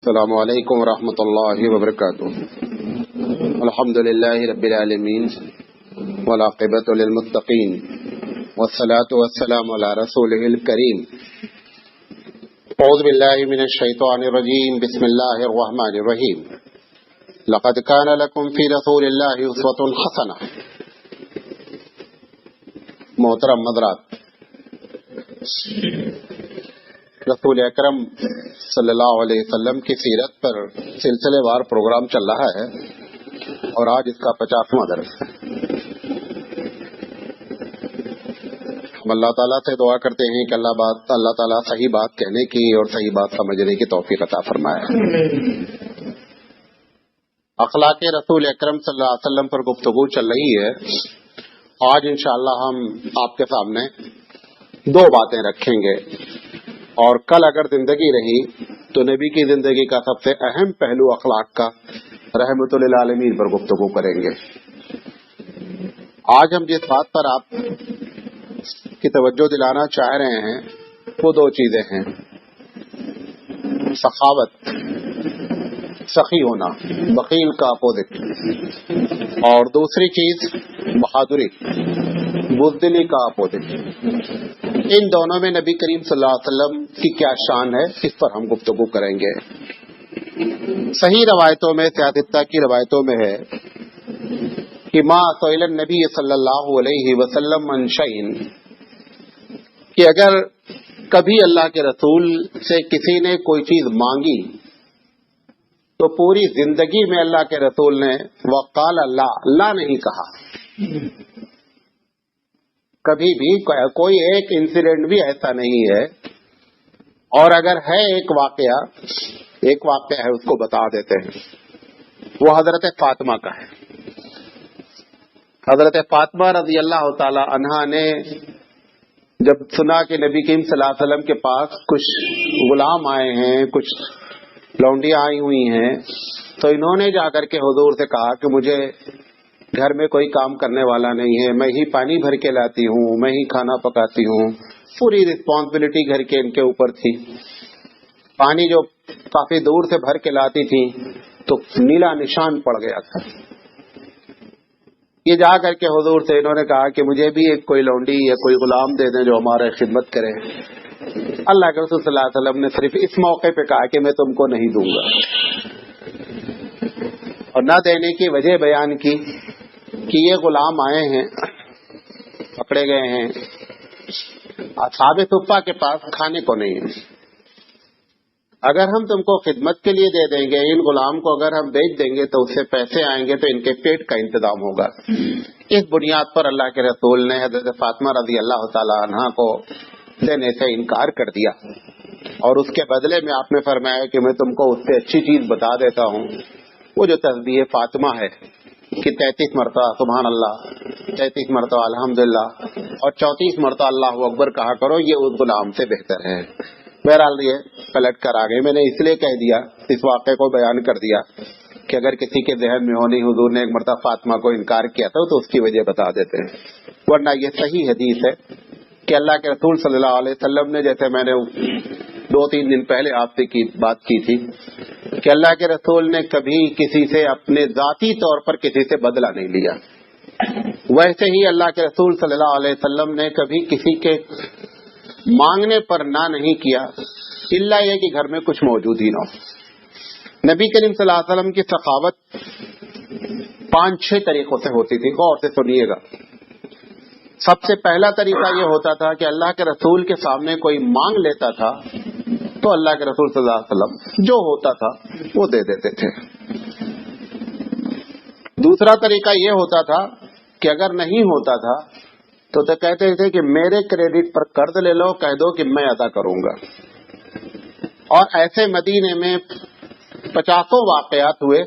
السلام علیکم ورحمۃ اللہ وبرکاتہ۔ الحمد للہ رب العالمین والعاقبۃ للمتقین والصلاۃ والسلام علی رسولہ الکریم۔ اعوذ باللہ من الشیطان الرجیم، بسم اللہ الرحمن الرحیم۔ لقد کان لکم فی رسول اللہ اسوۃ حسنہ۔ محترم حضرات، رسول اکرم صلی اللہ علیہ وسلم کی سیرت پر سلسلے وار پروگرام چل رہا ہے اور آج اس کا 50واں درس ہے۔ ہم اللہ تعالیٰ سے دعا کرتے ہیں کہ اللہ تعالیٰ صحیح بات کہنے کی اور صحیح بات سمجھنے کی توفیق عطا فرمائے۔ اخلاق رسول اکرم صلی اللہ علیہ وسلم پر گفتگو چل رہی ہے۔ آج انشاءاللہ ہم آپ کے سامنے دو باتیں رکھیں گے، اور کل اگر زندگی رہی تو نبی کی زندگی کا سب سے اہم پہلو اخلاق کا رحمت للعالمین پر گفتگو کریں گے۔ آج ہم جس بات پر آپ کی توجہ دلانا چاہ رہے ہیں وہ دو چیزیں ہیں: سخاوت، سخی ہونا، بخیل کا اپوزٹ، اور دوسری چیز بہادری، بزدلی کا اپوزٹ۔ ان دونوں میں نبی کریم صلی اللہ علیہ وسلم کی کیا شان ہے، اس پر ہم گفتگو کریں گے۔ صحیح روایتوں میں، سیاستہ کی روایتوں میں ہے کہ ما سئل النبی صلی اللہ علیہ وسلم عن شیء، کہ اگر کبھی اللہ کے رسول سے کسی نے کوئی چیز مانگی تو پوری زندگی میں اللہ کے رسول نے وقال اللہ نہیں کہا۔ کبھی بھی کوئی ایک انسیڈنٹ بھی ایسا نہیں ہے، اور اگر ہے ایک واقعہ ہے اس کو بتا دیتے ہیں۔ وہ حضرت فاطمہ کا ہے۔ حضرت فاطمہ رضی اللہ تعالی عنہا نے جب سنا کہ نبی کریم صلی اللہ علیہ وسلم کے پاس کچھ غلام آئے ہیں، کچھ لونڈیاں آئی ہوئی ہیں، تو انہوں نے جا کر کے حضور سے کہا کہ مجھے گھر میں کوئی کام کرنے والا نہیں ہے، میں ہی پانی بھر کے لاتی ہوں، میں ہی کھانا پکاتی ہوں۔ پوری رسپانسبلٹی گھر کے ان کے اوپر تھی۔ پانی جو کافی دور سے بھر کے لاتی تھی تو نیلا نشان پڑ گیا تھا۔ یہ جا کر کے حضور سے انہوں نے کہا کہ مجھے بھی ایک کوئی لونڈی یا کوئی غلام دے دیں جو ہمارے خدمت کرے۔ اللہ کے رسول صلی اللہ علیہ وسلم نے صرف اس موقع پہ کہا کہ میں تم کو نہیں دوں گا، اور نہ دینے کی وجہ بیان کی کہ یہ غلام آئے ہیں، پکڑے گئے ہیں، اصحاب صفہ کے پاس کھانے کو نہیں ہے۔ اگر ہم تم کو خدمت کے لیے دے دیں گے، ان غلام کو اگر ہم بیچ دیں گے تو اس سے پیسے آئیں گے تو ان کے پیٹ کا انتظام ہوگا۔ اس بنیاد پر اللہ کے رسول نے حضرت فاطمہ رضی اللہ تعالی عنہا کو دینے سے انکار کر دیا، اور اس کے بدلے میں آپ نے فرمایا کہ میں تم کو اس سے اچھی چیز بتا دیتا ہوں۔ وہ جو تسبیح فاطمہ ہے کہ 33 مرتبہ سبحان اللہ، 33 مرتبہ الحمدللہ، اور 34 مرتبہ اللہ اکبر کہا کرو، یہ اس غلام سے بہتر ہے۔ بہرحال یہ پلٹ کر آ گئے۔ میں نے اس لیے کہہ دیا، اس واقعے کو بیان کر دیا کہ اگر کسی کے ذہن میں ہو نہیں حضور نے ایک مرتبہ فاطمہ کو انکار کیا تھا تو اس کی وجہ بتا دیتے ہیں، ورنہ یہ صحیح حدیث ہے کہ اللہ کے رسول صلی اللہ علیہ وسلم نے، جیسے میں نے 2-3 دن پہلے آپ سے بات کی تھی، کہ اللہ کے رسول نے کبھی کسی سے اپنے ذاتی طور پر کسی سے بدلہ نہیں لیا۔ ویسے ہی اللہ کے رسول صلی اللہ علیہ وسلم نے کبھی کسی کے مانگنے پر نہ نہیں کیا، الا یہ کہ گھر میں کچھ موجود ہی نہ ہو۔ نبی کریم صلی اللہ علیہ وسلم کی سخاوت 5-6 طریقوں سے ہوتی تھی، غور سے سنیے گا۔ سب سے پہلا طریقہ یہ ہوتا تھا کہ اللہ کے رسول کے سامنے کوئی مانگ لیتا تھا تو اللہ کے رسول صلی اللہ علیہ وسلم جو ہوتا تھا وہ دے دیتے تھے۔ دوسرا طریقہ یہ ہوتا تھا کہ اگر نہیں ہوتا تھا تو کہتے تھے کہ میرے کریڈٹ پر قرض لے لو، کہہ دو کہ میں ادا کروں گا۔ اور ایسے مدینے میں 50 واقعات ہوئے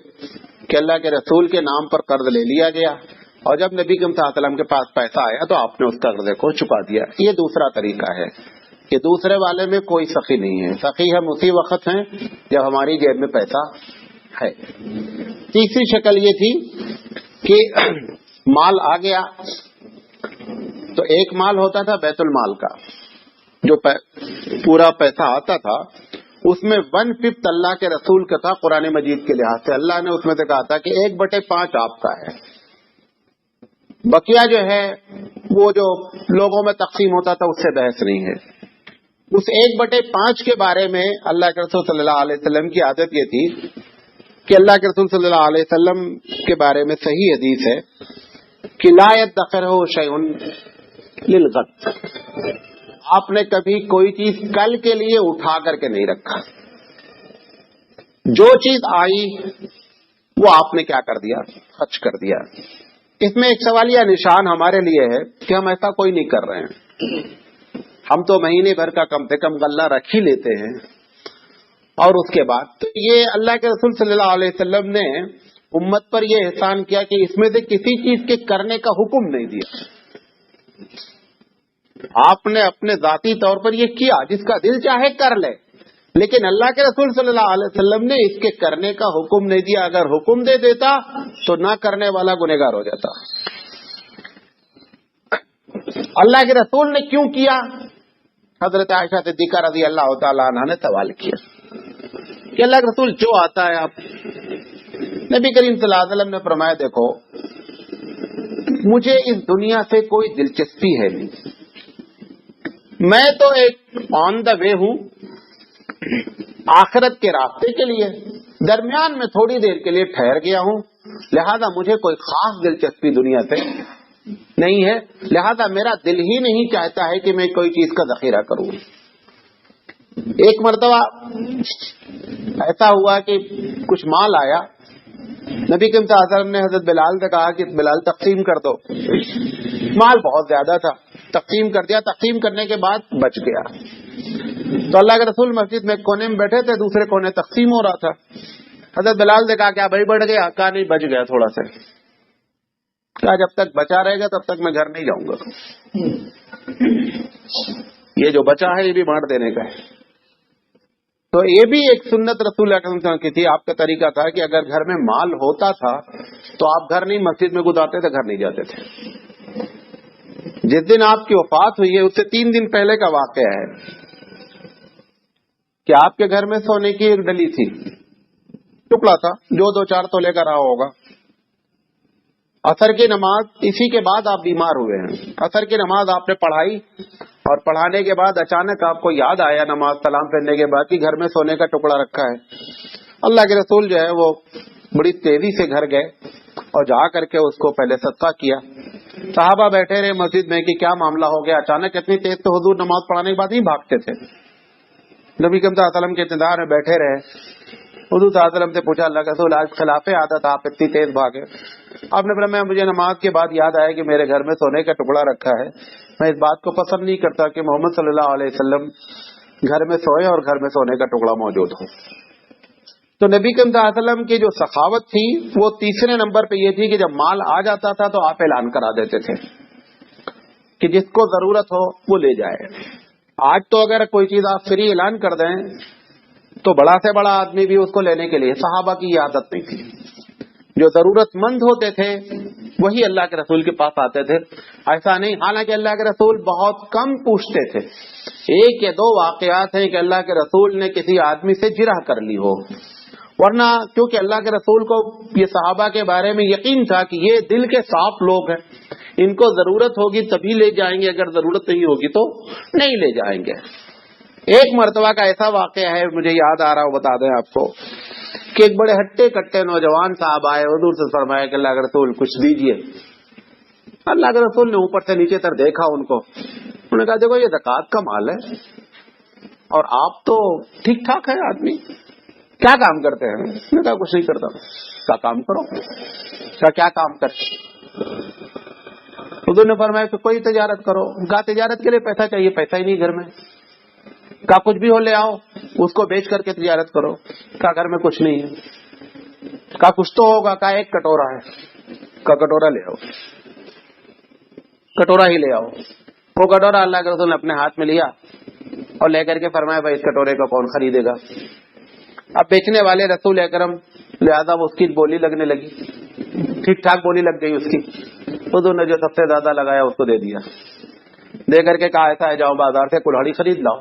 کہ اللہ کے رسول کے نام پر قرض لے لیا گیا، اور جب نبی صلی اللہ علیہ وسلم کے پاس پیسہ آیا تو آپ نے اس قرضے کو چکا دیا۔ یہ دوسرا طریقہ ہے کہ دوسرے والے میں کوئی سخی نہیں ہے، سخی ہم اسی وقت ہیں جب ہماری جیب میں پیسہ ہے۔ تیسری شکل یہ تھی کہ مال آ گیا تو ایک مال ہوتا تھا بیت المال کا، جو پورا پیسہ آتا تھا اس میں 1/5 اللہ کے رسول کا تھا قرآن مجید کے لحاظ سے. اللہ نے اس میں سے کہا تھا کہ 1/5 آپ کا ہے. بقیہ جو ہے وہ جو لوگوں میں تقسیم ہوتا تھا اس سے بحث نہیں ہے. اس 1/5 کے بارے میں اللہ کے رسول صلی اللہ علیہ وسلم کی عادت یہ تھی کہ اللہ کے رسول صلی اللہ علیہ وسلم کے بارے میں صحیح حدیث ہے کہ لا يدخره شيء للغد. آپ نے کبھی کوئی چیز کل کے لیے اٹھا کر کے نہیں رکھا. جو چیز آئی وہ آپ نے کیا کر دیا؟ خرچ کر دیا. اس میں ایک سوالیہ نشان ہمارے لیے ہے کہ ہم ایسا کوئی نہیں کر رہے ہیں. ہم تو مہینے بھر کا کم سے کم غلہ رکھ ہی لیتے ہیں. اور اس کے بعد تو یہ اللہ کے رسول صلی اللہ علیہ وسلم نے امت پر یہ احسان کیا کہ اس میں سے کسی چیز کے کرنے کا حکم نہیں دیا. آپ نے اپنے ذاتی طور پر یہ کیا جس کا دل چاہے کر لے، لیکن اللہ کے رسول صلی اللہ علیہ وسلم نے اس کے کرنے کا حکم نہیں دیا. اگر حکم دے دیتا تو نہ کرنے والا گنہگار ہو جاتا. اللہ کے رسول نے کیوں کیا؟ حضرت عائشہ صدیقہ رضی اللہ تعالی عنہا نے سوال کیا کہ اللہ کے رسول جو آتا ہے آپ. نبی کریم صلی اللہ علیہ وسلم نے فرمایا دیکھو مجھے اس دنیا سے کوئی دلچسپی ہے نہیں. میں تو ایک آن دا وے ہوں آخرت کے راستے کے لیے. درمیان میں تھوڑی دیر کے لیے ٹھہر گیا ہوں، لہذا مجھے کوئی خاص دلچسپی دنیا سے نہیں ہے. لہذا میرا دل ہی نہیں چاہتا ہے کہ میں کوئی چیز کا ذخیرہ کروں. ایک مرتبہ ایسا ہوا کہ کچھ مال آیا. نبی کریم صلی اللہ علیہ وسلم نے حضرت بلال سے کہا کہ بلال تقسیم کر دو. مال بہت زیادہ تھا، تقسیم کر دیا. تقسیم کرنے کے بعد بچ گیا تو اللہ کے رسول مسجد میں ایک کونے میں بیٹھے تھے، دوسرے کونے تقسیم ہو رہا تھا. حضرت بلال نے کہا کیا بھائی بڑھ گیا؟ کہا نہیں بچ گیا تھوڑا سا. کہا جب تک بچا رہے گا تب تک میں گھر نہیں جاؤں گا. یہ جو بچا ہے یہ بھی بانٹ دینے کا ہے. تو یہ بھی ایک سنت رسول اللہ صلی اللہ علیہ وسلم کی تھی. آپ کا طریقہ تھا کہ اگر گھر میں مال ہوتا تھا تو آپ گھر نہیں مسجد میں گزارتے تھے، گھر نہیں جاتے تھے. جس دن آپ کی وفات ہوئی ہے اس سے 3 دن پہلے کا واقعہ ہے کہ آپ کے گھر میں سونے کی ایک ڈلی تھی، ٹکڑا تھا جو 2-4 تولے کا رہا ہوگا. عصر کی نماز اسی کے بعد آپ بیمار ہوئے ہیں. عصر کی نماز آپ نے پڑھائی اور پڑھانے کے بعد اچانک آپ کو یاد آیا نماز سلام پھیرنے کے بعد کہ گھر میں سونے کا ٹکڑا رکھا ہے. اللہ کے رسول جو ہے وہ بڑی تیزی سے گھر گئے اور جا کر کے اس کو پہلے صدقہ کیا. صحابہ بیٹھے رہے مسجد میں کہ کیا معاملہ ہو گیا. اچانک اتنی تیز تو حضور نماز پڑھانے کے بعد ہی بھاگتے تھے. نبی کریم صلی اللہ علیہ وسلم کے انتظار میں بیٹھے رہے. حضور صلی اللہ علیہ وسلم سے پوچھا اللہ کے رسول آج خلاف عادت آپ اتنی تیز بھاگے؟ آپ نے فرمایا مجھے نماز کے بعد یاد آیا کہ میرے گھر میں سونے کا ٹکڑا رکھا ہے. میں اس بات کو پسند نہیں کرتا کہ محمد صلی اللہ علیہ وسلم گھر میں سوئے اور گھر میں سونے کا ٹکڑا موجود ہو. تو نبی کریم صلی اللہ علیہ وسلم کی جو سخاوت تھی وہ تیسرے نمبر پہ یہ تھی کہ جب مال آ جاتا تھا تو آپ اعلان کرا دیتے تھے کہ جس کو ضرورت ہو وہ لے جائے. آج تو اگر کوئی چیز آپ فری اعلان کر دیں تو بڑا سے بڑا آدمی بھی اس کو لینے کے لیے. صحابہ کی یہ عادت نہیں تھی. جو ضرورت مند ہوتے تھے وہی اللہ کے رسول کے پاس آتے تھے. ایسا نہیں، حالانکہ اللہ کے رسول بہت کم پوچھتے تھے. 1 یا 2 واقعات ہیں کہ اللہ کے رسول نے کسی آدمی سے جرح کر لی ہو، ورنہ کیونکہ اللہ کے رسول کو یہ صحابہ کے بارے میں یقین تھا کہ یہ دل کے صاف لوگ ہیں، ان کو ضرورت ہوگی تبھی لے جائیں گے، اگر ضرورت نہیں ہوگی تو نہیں لے جائیں گے. ایک مرتبہ کا ایسا واقعہ ہے مجھے یاد آ رہا ہو، بتا دیں آپ کو کہ ایک بڑے ہٹے کٹے نوجوان صاحب آئے، حضور سے فرمایا کہ اللہ کے رسول کچھ دیجئے. اللہ کے رسول نے اوپر سے نیچے تک دیکھا ان کو. انہوں نے کہا دیکھو یہ زکوٰۃ کا مال ہے اور آپ تو ٹھیک ٹھاک ہے آدمی، کیا کام کرتے ہیں؟ میں نے کہا کچھ نہیں کرتا. کیا کام کرو؟ کیا کام کرتے؟ حضور نے فرمایا کہ کوئی تجارت کرو. کہا تجارت کے لیے پیسہ چاہیے، پیسہ ہی نہیں گھر میں. کہا کچھ بھی ہو لے آؤ، اس کو بیچ کر کے تجارت کرو. کہا گھر میں کچھ نہیں ہے. کہا کچھ تو ہوگا. کہا 1 کٹورا ہے. کہا کٹورا لے آؤ. کٹورا ہی لے آؤ. وہ کٹورا اللہ کے رسول نے اپنے ہاتھ میں لیا اور لے کر کے فرمایا بھائی اس کٹورے کو کون خریدے گا؟ اب بیچنے والے رسول اکرم، لہذا وہ اس کی بولی لگنے لگی، ٹھیک ٹھاک بولی لگ گئی اس کی. حضور نے جو سب سے زیادہ لگایا اس کو دے دیا. دے کر کے کہا ایسا ہے جاؤ بازار سے کلہاڑی خرید لاؤ.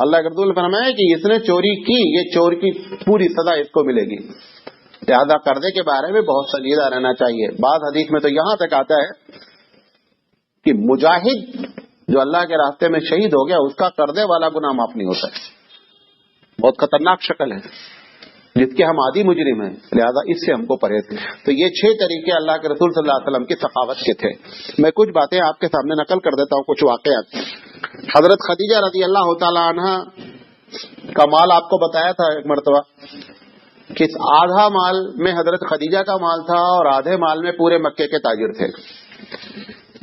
اللہ کے رسول فرمایا کہ اس نے چوری کی، یہ چور کی پوری سزا اس کو ملے گی. لہذا قرضے کے بارے میں بہت سنجیدہ رہنا چاہیے. بعض حدیث میں تو یہاں تک آتا ہے کہ مجاہد جو اللہ کے راستے میں شہید ہو گیا اس کا قرضے والا گناہ معاف نہیں ہوتا ہے. بہت خطرناک شکل ہے جس کے ہم عادی مجرم ہیں، لہذا اس سے ہم کو پرہیز. تو یہ 6 طریقے اللہ کے رسول صلی اللہ علیہ وسلم کی سخاوت کے تھے. میں کچھ باتیں آپ کے سامنے نقل کر دیتا ہوں، کچھ واقعات. حضرت خدیجہ رضی اللہ تعالی عنہ کا مال آپ کو بتایا تھا ایک مرتبہ کہ آدھا مال میں حضرت خدیجہ کا مال تھا اور آدھے مال میں پورے مکے کے تاجر تھے.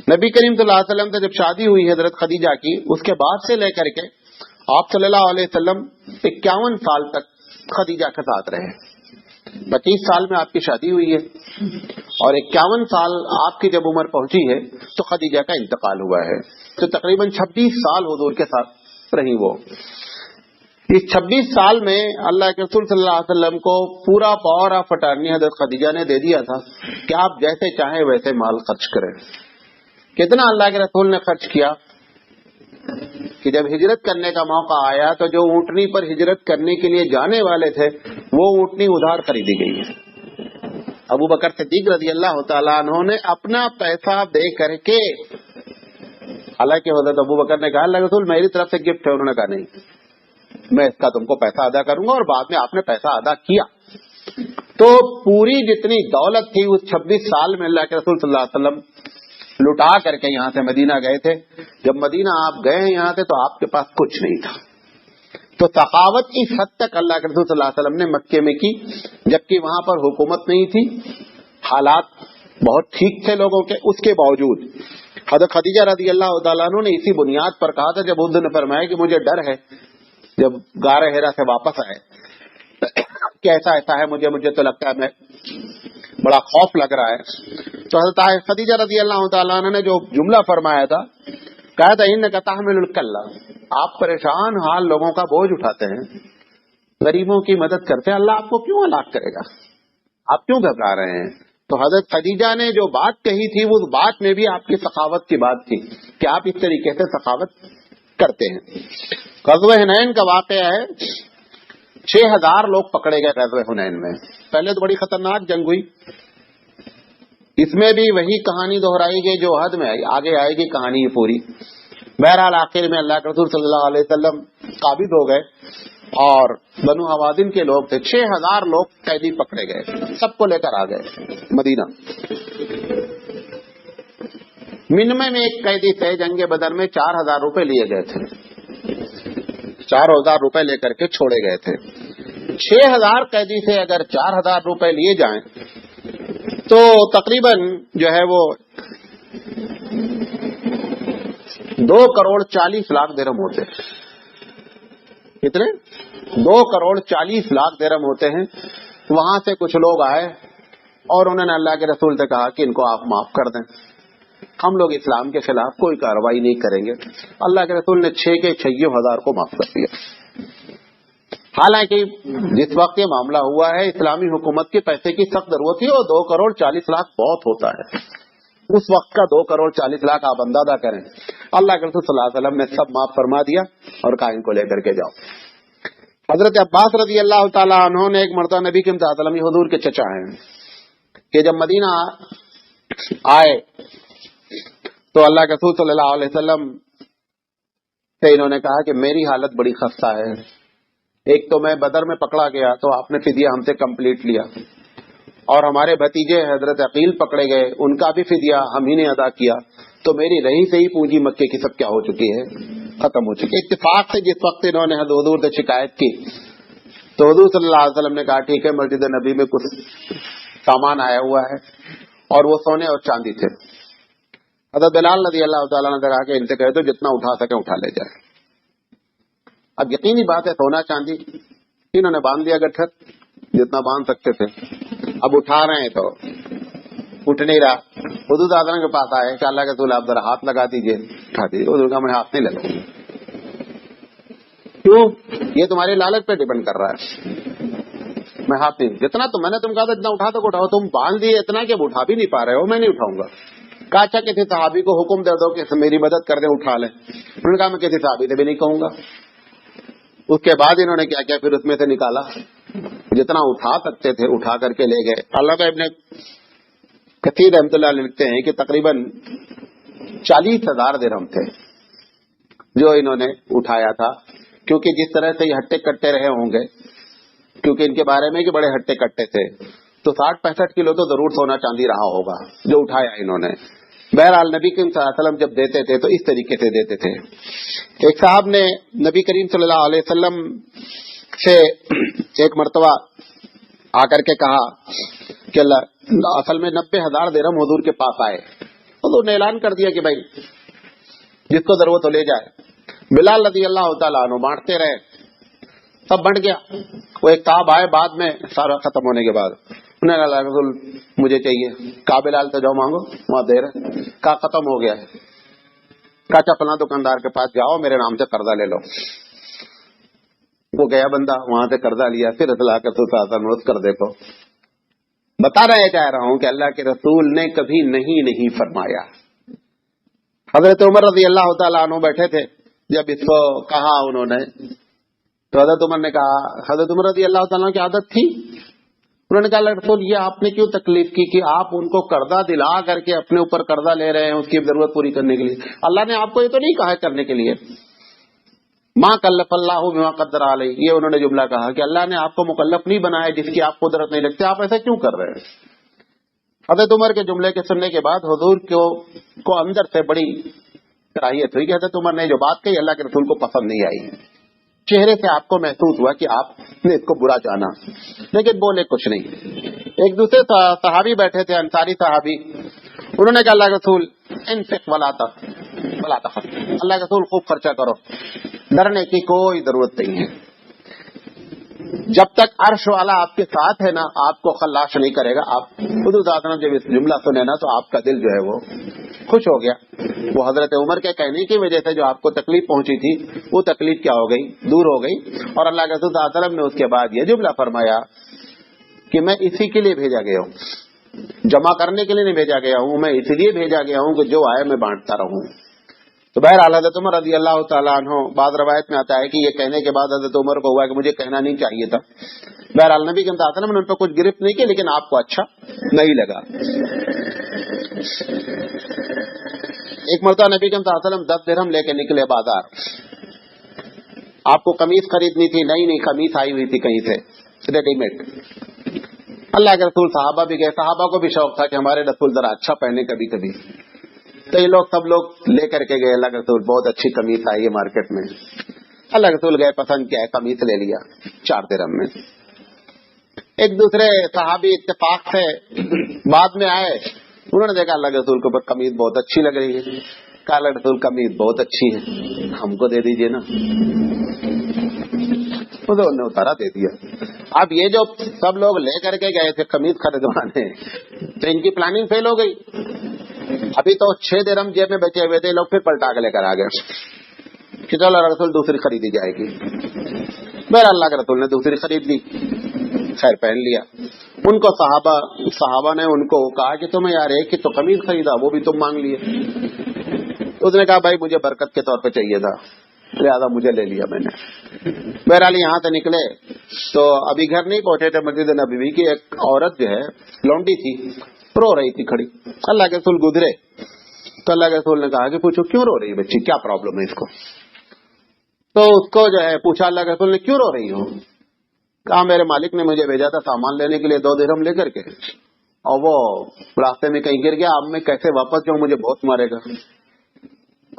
نبی کریم صلی اللہ علیہ وسلم سے جب شادی ہوئی حضرت خدیجہ کی، اس کے بعد سے لے کر کے آپ صلی اللہ علیہ وسلم 51 سال تک خدیجہ کے ساتھ رہے. 25 سال میں آپ کی شادی ہوئی ہے اور 51 سال آپ کی جب عمر پہنچی ہے تو خدیجہ کا انتقال ہوا ہے. تو تقریباً 26 سال حضور کے ساتھ رہی وہ. اس 26 سال میں اللہ کے رسول صلی اللہ علیہ وسلم کو پورا پاور آف اٹارنی حضرت خدیجہ نے دے دیا تھا کہ آپ جیسے چاہیں ویسے مال خرچ کریں. کتنا اللہ کے رسول نے خرچ کیا کہ جب ہجرت کرنے کا موقع آیا تو جو اونٹنی پر ہجرت کرنے کے لیے جانے والے تھے وہ اونٹنی ادھار خریدی گئی ہے. ابو بکر صدیق رضی اللہ تعالیٰ عنہ نے اپنا پیسہ دے کر کے، حالانکہ حضرت ابو بکر نے کہا اللہ کے رسول میری طرف سے گفٹ ہے، انہوں نے کہا نہیں میں اس کا تم کو پیسہ ادا کروں گا، اور بعد میں آپ نے پیسہ ادا کیا. تو پوری جتنی دولت تھی اس 26 سال میں اللہ کے رسول صلی اللہ علیہ وسلم لٹا کر کے یہاں سے مدینہ گئے تھے. جب مدینہ آپ گئے ہیں یہاں سے تو آپ کے پاس کچھ نہیں تھا. تو سخاوت اس حد تک اللہ کے رسول صلی اللہ علیہ وسلم نے مکے میں کی، جبکہ وہاں پر حکومت نہیں تھی، حالات بہت ٹھیک تھے لوگوں کے. اس کے باوجود حضرت خدیجہ رضی اللہ تعالیٰ عنہ نے اسی بنیاد پر کہا تھا جب اس نے فرمایا کہ مجھے ڈر ہے جب غار حرا سے واپس آئے کہ ایسا ہے مجھے تو لگتا ہے میں بڑا خوف لگ رہا ہے. تو حضرت خدیجہ رضی اللہ تعالیٰ عنہ نے جو جملہ فرمایا تھا، کہا تھا انک تحمل الکلہ، آپ پریشان حال لوگوں کا بوجھ اٹھاتے ہیں، غریبوں کی مدد کرتے ہیں، اللہ آپ کو کیوں ہلاک کرے گا، آپ کیوں گھبرا رہے ہیں. تو حضرت خدیجہ نے جو بات کہی تھی اس بات میں بھی آپ کی سخاوت کی بات تھی کہ آپ اس طریقے سے سخاوت کرتے ہیں. غزوہ حنین کا واقعہ ہے، 6000 لوگ پکڑے گئے غزوہ حنین میں. پہلے تو بڑی خطرناک جنگ ہوئی. اس میں بھی وہی کہانی دہرائی گئی جو عہد میں آگے آئے گی کہانی یہ پوری. بہرحال آخر میں اللہ کے رسول صلی اللہ علیہ وسلم قابض ہو گئے اور بنو حوازن کے لوگ تھے، 6000 لوگ قیدی پکڑے گئے، سب کو لے کر آ گئے مدینہ. منمے میں ایک قیدی تھے جنگ بدر میں 4000 روپے لیے گئے تھے، 4000 روپے لے کر کے چھوڑے گئے تھے. 6000 قیدی سے اگر 4000 روپے لیے جائیں تو تقریباً جو ہے وہ 2,40,00,000 درہم ہوتے ہیں. کتنے؟ 2,40,00,000 درہم ہوتے ہیں. وہاں سے کچھ لوگ آئے اور انہوں نے اللہ کے رسول سے کہا کہ ان کو آپ معاف کر دیں، ہم لوگ اسلام کے خلاف کوئی کارروائی نہیں کریں گے. اللہ کے رسول نے 6 کے 6,000 کو معاف کر دیا. حالانکہ جس وقت یہ معاملہ ہوا ہے اسلامی حکومت کے پیسے کی سخت ضرورت تھی اور 2,40,00,000 بہت ہوتا ہے. اس وقت کا 2,40,00,000 آپ اندازہ کریں. اللہ کے رسول صلی اللہ علیہ وسلم نے سب معاف فرما دیا اور کہا ان کو لے کر کے جاؤ. حضرت عباس رضی اللہ تعالیٰ عنہ نے ایک مرتبہ نبی کے صلی اللہ علیہ وسلم حضور کے چچا ہیں کہ جب مدینہ آئے تو اللہ کے رسول صلی اللہ علیہ وسلم سے انہوں نے کہا کہ میری حالت بڑی خستہ ہے. ایک تو میں بدر میں پکڑا گیا تو آپ نے فدیہ ہم سے کمپلیٹ لیا، اور ہمارے بھتیجے حضرت عقیل پکڑے گئے ان کا بھی فدیہ ہم ہی نے ادا کیا، تو میری رہی سے ہی پونجی مکے کی سب کیا ہو چکی ہے، ختم ہو چکی. اتفاق سے جس وقت انہوں نے حضور سے شکایت کی تو حضور صلی اللہ علیہ وسلم نے کہا ٹھیک ہے مسجد نبی میں کچھ سامان آیا ہوا ہے، اور وہ سونے اور چاندی تھے. حضرت بلال رضی اللہ تعالیٰ نے کہا کہ ان سے کہے تو جتنا اٹھا سکے اٹھا لے جائے. اب یقینی بات ہے سونا چاندی انہوں نے باندھ دیا گٹھر جتنا باندھ سکتے تھے. اب اٹھا رہے ہیں تو اٹھ نہیں رہا. حضور آدم کے پاس آئے کہ اللہ کے رسول آپ ذرا ہاتھ لگا دیجیے، اٹھا دیجیے. حضور کا میں ہاتھ نہیں لگاؤں گا. کیوں؟ یہ تمہاری لالچ پہ ڈیپینڈ کر رہا ہے. میں ہاتھ نہیں، جتنا تو میں نے تم کہا تھا اتنا اٹھا تو اٹھاؤ، تم باندھ دیے اتنا کہ اٹھا بھی نہیں پا رہے ہو، میں نہیں اٹھاؤں گا. کہا اچھا کسی صحابی کو حکم دے دو کہ میری مدد کر دیں اٹھا لیں. انہوں نے کہا میں کسی صحابی سے بھی نہیں کہوں گا. اس کے بعد انہوں نے کیا کیا، پھر اس میں سے نکالا جتنا اٹھا سکتے تھے، اٹھا کر کے لے گئے. علامہ ابن کثیر رحمۃ اللہ علیہ لکھتے ہیں کہ تقریباً 40,000 درہم تھے جو انہوں نے اٹھایا تھا، کیونکہ جس طرح سے یہ ہٹے کٹے رہے ہوں گے، کیونکہ ان کے بارے میں کہ بڑے ہٹے کٹے تھے، تو 60-65 کلو تو ضرور سونا چاندی رہا ہوگا جو اٹھایا انہوں نے. بہرحال نبی کریم صلی اللہ علیہ وسلم جب دیتے تھے تو اس طریقے سے دیتے تھے. ایک صاحب نے نبی کریم صلی اللہ علیہ وسلم سے ایک مرتبہ آ کر کے کہا کہ اصل میں 90,000 درہم حضور کے پاس آئے. حضور نے اعلان کر دیا کہ بھائی جس کو ضرورت ہو لے جائے. بلال رضی اللہ تعالیٰ عنہ بانٹتے رہے، سب بٹ گیا. وہ ایک صاحب آئے بعد میں سارا ختم ہونے کے بعد، انہوں نے کہا رسول مجھے چاہیے. کہا بلال تو جاؤ مانگو، وہاں دے رہے. کہا ختم ہو گیا ہے. کہا اچھا فلاں دکاندار کے پاس جاؤ، میرے نام سے قرضہ لے لو. وہ گیا بندہ، وہاں سے قرضہ لیا، پھر اللہ کے رسول اس قرضے کو بتانا یہ چاہ رہا ہوں کہ اللہ کے رسول نے کبھی نہیں فرمایا. حضرت عمر رضی اللہ تعالیٰ عنہ بیٹھے تھے، جب اس کو کہا انہوں نے تو حضرت عمر نے کہا، حضرت عمر رضی اللہ تعالیٰ کی عادت تھی، انہوں نے کہا اللہ رسول یہ آپ نے کیوں تکلیف کی کہ آپ ان کو قرضہ دلا کر کے اپنے اوپر قرضہ لے رہے ہیں اس کی ضرورت پوری کرنے کے لیے. اللہ نے آپ کو یہ تو نہیں کہا ہے کرنے کے لیے. ما کلف اللہ بما قدر علیہ، یہ انہوں نے جملہ کہا کہ اللہ نے آپ کو مکلف نہیں بنایا جس کی آپ قدرت نہیں رکھتے، آپ ایسا کیوں کر رہے ہیں. حضرت عمر کے جملے کے سننے کے بعد حضور کو اندر سے بڑی کراہیت ہوئی کہ حضرت عمر نے جو بات کہی اللہ کے رسول کو پسند نہیں آئی. چہرے سے آپ کو محسوس ہوا کہ آپ نے اس کو برا جانا، لیکن بولے کچھ نہیں. ایک دوسرے صحابی بیٹھے تھے، انصاری صحابی، انہوں نے کہا اللہ کے رسول انفق ولا تخف، اللہ کے رسول خوب خرچہ کرو، ڈرنے کی کوئی ضرورت نہیں ہے. جب تک عرش والا آپ کے ساتھ ہے نا آپ کو خلاش نہیں کرے گا. آپ حضور صلی اللہ علیہ وسلم جب اس جملہ سنے نا تو آپ کا دل جو ہے وہ خوش ہو گیا. وہ حضرت عمر کے کہنے کی وجہ سے جو آپ کو تکلیف پہنچی تھی وہ تکلیف کیا ہو گئی، دور ہو گئی. اور اللہ کے رسول صلی اللہ علیہ وسلم نے اس کے بعد یہ جملہ فرمایا کہ میں اسی کے لیے بھیجا گیا ہوں، جمع کرنے کے لیے نہیں بھیجا گیا ہوں، میں اسی لیے بھیجا گیا ہوں کہ جو آئے میں بانٹتا رہوں. تو بہرحال حضرت عمر رضی اللہ تعالیٰ عنہ، بعض روایت میں آتا ہے کہ یہ کہنے کے بعد حضرت عمر کو ہوا کہ مجھے کہنا نہیں چاہیے تھا. بہرحال نبی کے صلی اللہ علیہ وسلم نے ان پہ کچھ گرفت نہیں کی، لیکن آپ کو اچھا نہیں لگا. ایک مرتبہ نبی کے صلی اللہ علیہ وسلم 10 درہم لے کے نکلے بازار. آپ کو قمیص خریدنی تھی، نئی قمیص آئی ہوئی تھی کہیں سے ریڈی میڈ. اللہ کے رسول صحابہ بھی گئے، صحابہ کو بھی شوق تھا کہ ہمارے رسول ذرا اچھا پہنے کبھی کبھی. تو یہ سب لوگ لے کر کے گئے. اللہ کے رسول بہت اچھی قمیص آئی ہے مارکیٹ میں. اللہ کے رسول گئے، پسند کیا ہے، قمیص لے لیا 4 درہم میں. ایک دوسرے صحابی اتفاق سے بعد میں آئے، انہوں نے دیکھا اللہ کے رسول کے اوپر قمیص بہت اچھی لگ رہی ہے. کہا اللہ کے رسول قمیص بہت اچھی ہے، ہم کو دے دیجیے نا. انہوں نے اتارا دے دیا. اب یہ جو سب لوگ لے کر کے گئے تھے قمیص خریدوانے، تو ان کی پلاننگ فیل ہو گئی. ابھی تو 6 درہم جیب میں بچے ہوئے تھے، لوگ پھر پلٹا کے لے کر آ گئے کہ چلو اللہ رسول دوسری خریدی جائے گی. بہرحال اللہ کے رسول نے دوسری خرید لی، خیر پہن لیا. ان کو صحابہ نے ان کو کہا کہ تمہیں یار ایک ہی تو قمیص خریدا، وہ بھی تم مانگ لیے. اس نے کہا بھائی مجھے برکت کے طور پہ چاہیے تھا، لہٰذا مجھے لے لیا میں نے. بہرحال یہاں سے نکلے تو ابھی گھر نہیں پہنچے تھے، مسجد نبوی کی ایک عورت جو ہے لونڈی تھی، رو رہی تھی کھڑی. اللہ کے رسول گزرے تو اللہ کے رسول نے کہا کہ پوچھو کیوں رو رہی بچی، کیا پرابلم ہے اس کو. تو اس کو جو ہے پوچھا اللہ کے رسول نے کیوں رو رہی ہو. کہا میرے مالک نے مجھے بھیجا تھا سامان لینے کے لیے 2 درہم لے کر کے، اور وہ راستے میں کہیں گر گیا، اب میں کیسے واپس جاؤں، مجھے بہت مارے گا.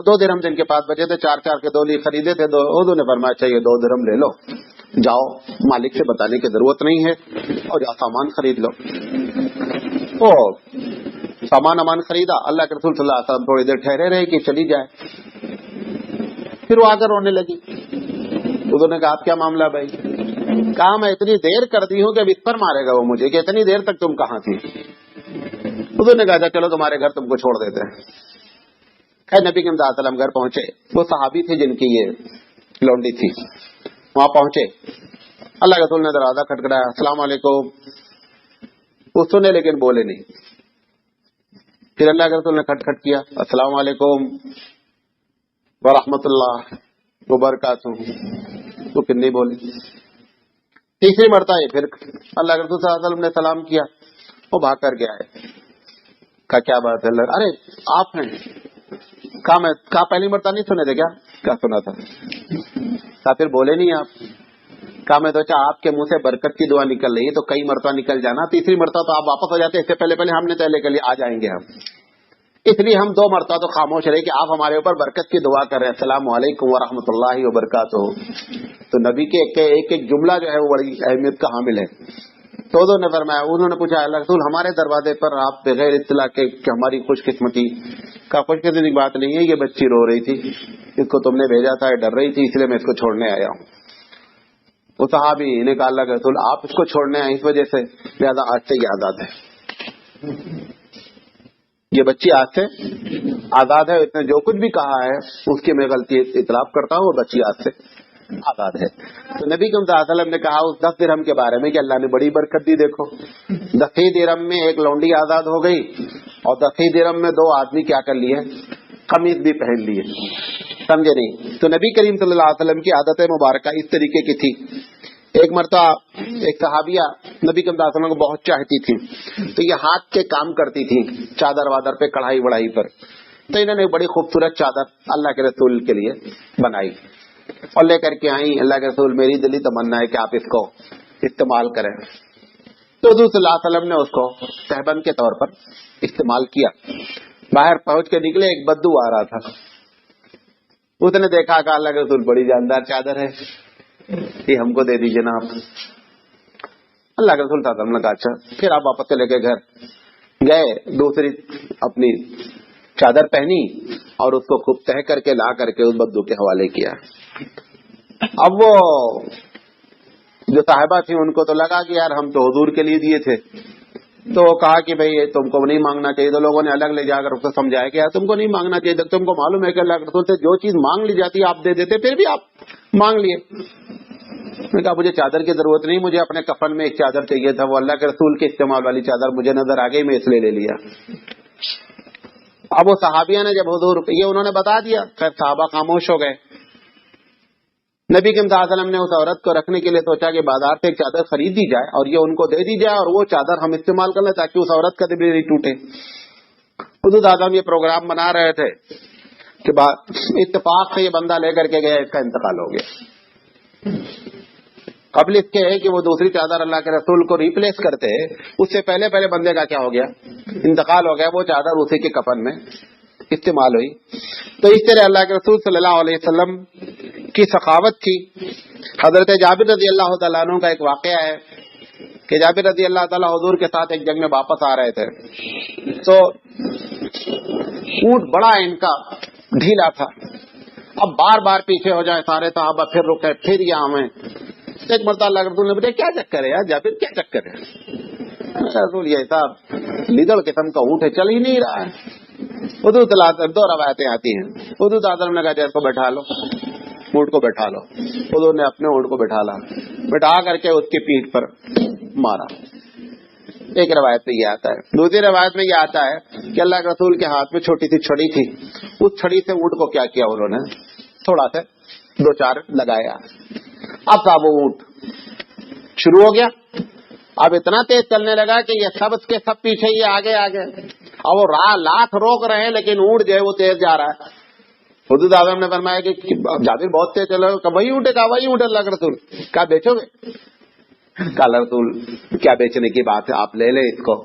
2 درہم جن کے پاس بچے تھے، 4 کے 2 لیے خریدے تھے. انہوں نے فرمایا چاہیے 2 درہم لے لو، جاؤ مالک سے بتانے کی ضرورت نہیں ہے اور جاؤ سامان خرید لو. وہ سامان خریدا. اللہ کے رسول صلی اللہ علیہ وسلم تھوڑی دیر ٹھہرے رہے کہ چلی جائے. پھر وہ آ کر رونے لگی. انہوں نے کہا آپ کیا معاملہ بھائی. کہا میں اتنی دیر کر دی ہوں کہ اب اس پر مارے گا وہ مجھے کہ اتنی دیر تک تم کہاں تھی. انہوں نے کہا چلو تمہارے گھر تم کو چھوڑ دیتے ہیں. خیر نبی کے صلی اللہ علیہ وسلم گھر پہنچے. وہ صحابی تھے جن کی یہ لونڈی تھی، وہاں پہنچے. اللہ کے رسول نے دروازہ کھٹکھٹایا، السلام علیکم. وہ سنے لیکن بولے نہیں. پھر اللہ کے رسول نے کھٹکھٹ کیا، السلام علیکم ورحمۃ اللہ وبرکاتہ. وہ پھر نہیں بولے. تیسری مرتبہ پھر اللہ کے رسول صلی اللہ علیہ وسلم نے سلام کیا, وہ بھاگ کر کے آئے. کہا کیا بات ہے؟ ارے آپ ہیں. کہا پہلی مرتبہ نہیں سنے تھے کیا؟ کیا سنا تھا. کہا پھر بولے نہیں آپ. کہا میں تو آپ کے منہ سے برکت کی دعا نکل رہی ہے تو کئی مرتبہ نکل جانا, تیسری مرتبہ تو آپ واپس ہو جاتے, اس سے پہلے ہم نے پہلے کے لیے آ جائیں گے ہم, اس لیے ہم 2 مرتبہ تو خاموش رہے کہ آپ ہمارے اوپر برکت کی دعا کر رہے ہیں, السلام علیکم ورحمۃ اللہ وبرکاتہ. تو نبی کے ایک جملہ جو ہے وہ بڑی اہمیت کا حامل ہے. تو انہوں نے فرمایا, انہوں نے پوچھا اللہ رسول ہمارے دروازے پر آپ بغیر اطلاع کے کہ ہماری خوش قسمتی. کا خوش قسمتی کی بات نہیں ہے, یہ بچی رو رہی تھی, اس کو تم نے بھیجا تھا, ڈر رہی تھی, اس لیے میں اس کو چھوڑنے آیا ہوں. وہ صحابی نے کہا اللہ کے رسول آپ اس کو چھوڑنے آئے اس وجہ سے, لہٰذا آج سے یہ آزاد ہے, یہ بچی آج سے آزاد ہے. اس نے جو کچھ بھی کہا ہے اس کی میں غلطی اعتراف کرتا ہوں, اور بچی آج سے آزاد ہے. تو نبی کریم صلی اللہ علیہ وسلم نے کہا اس 10 درہم کے بارے میں کہ اللہ نے بڑی برکت دی. دیکھو 10 درہم میں ایک لونڈی آزاد ہو گئی, اور 10 درہم میں 2 آدمی کیا کر لیے, قمیض بھی پہن لیے. سمجھے نہیں؟ تو نبی کریم صلی اللہ علیہ وسلم کی عادت مبارکہ اس طریقے کی تھی. ایک مرتبہ ایک صحابیہ نبی کریم صلی اللہ علیہ وسلم کو بہت چاہتی تھی, تو یہ ہاتھ کے کام کرتی تھی, چادر وادر پہ کڑھائی وڑائی پر. تو انہوں نے ایک بڑی خوبصورت چادر اللہ کے رسول کے لیے بنائی اور لے کر کے آئی. اللہ کے رسول میری دلی تمنا ہے کہ آپ اس کو استعمال کریں. تو حضور صلی اللہ علیہ وسلم نے اس کو تہبند کے طور پر استعمال کیا. باہر پہنچ کے نکلے, ایک بدو آ رہا تھا. اس نے دیکھا کہ اللہ کے رسول بڑی جاندار چادر ہے, یہ ہم کو دے دیجیے نا آپ. اللہ کے رسول صلی اللہ علیہ وسلم نے کہا اچھا. پھر آپ واپس چلے گئے گھر, گئے دوسری اپنی چادر پہنی اور اس کو خوب تہ کر کے لا کر کے اس بدو کے حوالے کیا. اب وہ جو صاحبہ تھی ان کو تو لگا کہ یار ہم تو حضور کے لیے دیے تھے, تو کہا کہ بھئی تم کو نہیں مانگنا چاہیے. تو لوگوں نے الگ لے جا کر اس کو سمجھایا کہ یار تم کو نہیں مانگنا چاہیے, تم کو معلوم ہے کہ اللہ کے رسول سے جو چیز مانگ لی جاتی ہے آپ دے دیتے, پھر بھی آپ مانگ لیے. میں کہا مجھے چادر کی ضرورت نہیں, مجھے اپنے کفن میں ایک چادر چاہیے تھا, وہ اللہ کے رسول کے استعمال والی چادر مجھے نظر آ گئی, میں اس لیے لے لیا. اب وہ صحابیہ نے جب حضور یہ انہوں نے بتا دیا, خیر صحابہ خاموش ہو گئے. نبی کریم صلی اللہ علیہ وسلم نے اس عورت کو رکھنے کے لیے سوچا کہ بازار سے ایک چادر خرید دی جائے اور یہ ان کو دے دی جائے, اور وہ چادر ہم استعمال کر لیں تاکہ اس عورت کا دل نہیں ٹوٹے. حضور اعظم یہ پروگرام بنا رہے تھے کہ اتفاق سے یہ بندہ لے کر کے گیا, اس کا انتقال ہو گیا. قبل اس کے ہے کہ وہ دوسری چادر اللہ کے رسول کو ریپلیس کرتے, اس سے پہلے بندے کا کیا ہو گیا, انتقال ہو گیا. وہ چادر اسی کے کفن میں استعمال ہوئی. تو اس طرح اللہ کے رسول صلی اللہ علیہ وسلم کی سخاوت تھی. حضرت جابر رضی اللہ تعالیٰ عنہ کا ایک واقعہ ہے کہ جابر رضی اللہ تعالیٰ حضور کے ساتھ ایک جنگ میں واپس آ رہے تھے, تو اونٹ بڑا ان کا ڈھیلا تھا. اب بار بار پیچھے ہو جائے سارے صحابہ, پھر رکے, پھر یہاں میں. ایک مرتبہ اللہ کے رسول نے پوچھا کیا چکر ہے یار جابر, کیا چکر ہے؟ رسول یہ صاحب لیدڑ قسم کا اونٹ ہے, چل ہی نہیں رہا ہے. حضور 2 روایتیں آتی ہیں. حضور تعالیٰ نے کہا اس کو بیٹھا لو, اونٹ کو بیٹھا لو. حضور نے اپنے اونٹ کو بٹھا کر کے اس کی پیٹھ پر مارا. ایک روایت میں یہ آتا ہے. دوسری روایت میں یہ آتا ہے کہ اللہ کے رسول کے ہاتھ میں چھوٹی سی چھڑی تھی, اس چھڑی سے اونٹ کو کیا کیا انہوں نے, تھوڑا سا 2-4 لگایا. اب صاحب وہ اونٹ شروع ہو گیا, اب اتنا تیز چلنے لگا کہ یہ سب اس کے سب پیچھے, یہ آگے, اور وہ لاکھ روک رہے ہیں لیکن اونٹ جو ہے وہ تیز جا رہا ہے. حضور اعظم نے فرمایا کہ جابر بہت تیز چل رہا ہے. وہی اونٹ ہے, وہی اونٹ اللہ کے رسول, کیا بیچو گے؟ کہا اللہ رسول کیا بیچنے کی بات ہے, آپ لے لیں اس کو,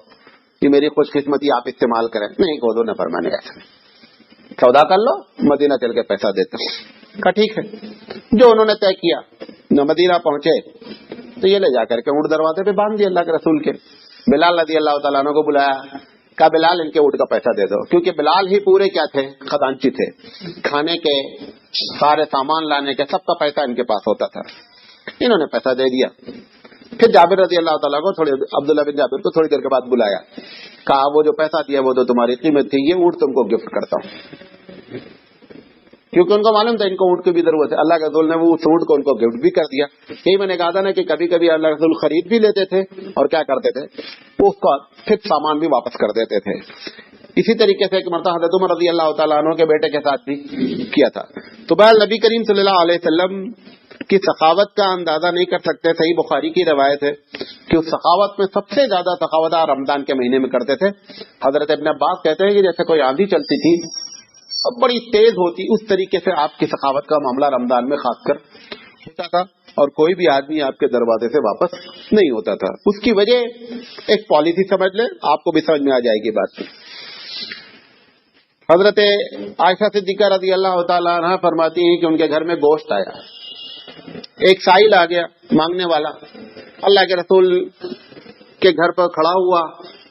یہ میری خوش قسمتی, آپ استعمال کریں. نہیں, حضور نے فرمایا ایسا سودا کر لو, مدینہ چل کے پیسہ دیتا ہوں. کہا ٹھیک ہے. جو انہوں نے طے کیا, مدینہ پہنچے تو یہ لے جا کر کے اونٹ دروازے پہ باندھ دیا اللہ کے رسول کے. بلال رضی اللہ تعالیٰ عنہ کو بلایا, کہا بلال ان کے اونٹ کا پیسہ دے دو, کیونکہ بلال ہی پورے کیا تھے, خزانچی تھے, کھانے کے سارے سامان لانے کے سب کا پیسہ ان کے پاس ہوتا تھا. انہوں نے پیسہ دے دیا. پھر جابر رضی اللہ تعالیٰ کو عبداللہ بن جابر کو تھوڑی دیر کے بعد بلایا, کہا وہ جو پیسہ دیا وہ تو تمہاری قیمت تھی, یہ اونٹ تم کو گفٹ کرتا ہوں. کیونکہ ان کو معلوم تھا ان کو اونٹ کی بھی ضرورت ہے. اللہ کے رسول نے وہ اونٹ کو ان کو گفٹ بھی کر دیا. یہی میں نے کہا تھا نا کہ کبھی کبھی اللہ کے رسول خرید بھی لیتے تھے اور کیا کرتے تھے, اس کو پھر سامان بھی واپس کر دیتے تھے. اسی طریقے سے ایک مرتبہ حضرت عمر رضی اللہ تعالیٰ عنہ کے بیٹے کے ساتھ بھی کیا تھا. تو بہرحال نبی کریم صلی اللہ علیہ وسلم کی سخاوت کا اندازہ نہیں کر سکتے. صحیح بخاری کی روایت ہے کہ اس سخاوت میں سب سے زیادہ سخاوت رمضان کے مہینے میں کرتے تھے. حضرت ابن عباس کہتے ہیں کہ جیسے کوئی آندھی چلتی تھی اور بڑی تیز ہوتی، اس طریقے سے آپ کی سخاوت کا معاملہ رمضان میں خاص کر ہوتا تھا، اور کوئی بھی آدمی آپ کے دروازے سے واپس نہیں ہوتا تھا. اس کی وجہ ایک پالیسی سمجھ لیں، آپ کو بھی سمجھ میں آ جائے گی بات. حضرت عائشہ صدیقہ رضی اللہ تعالیٰ عنہ فرماتی ہیں کہ ان کے گھر میں گوشت آیا. ایک سائل آ گیا مانگنے والا، اللہ کے رسول کے گھر پر کھڑا ہوا.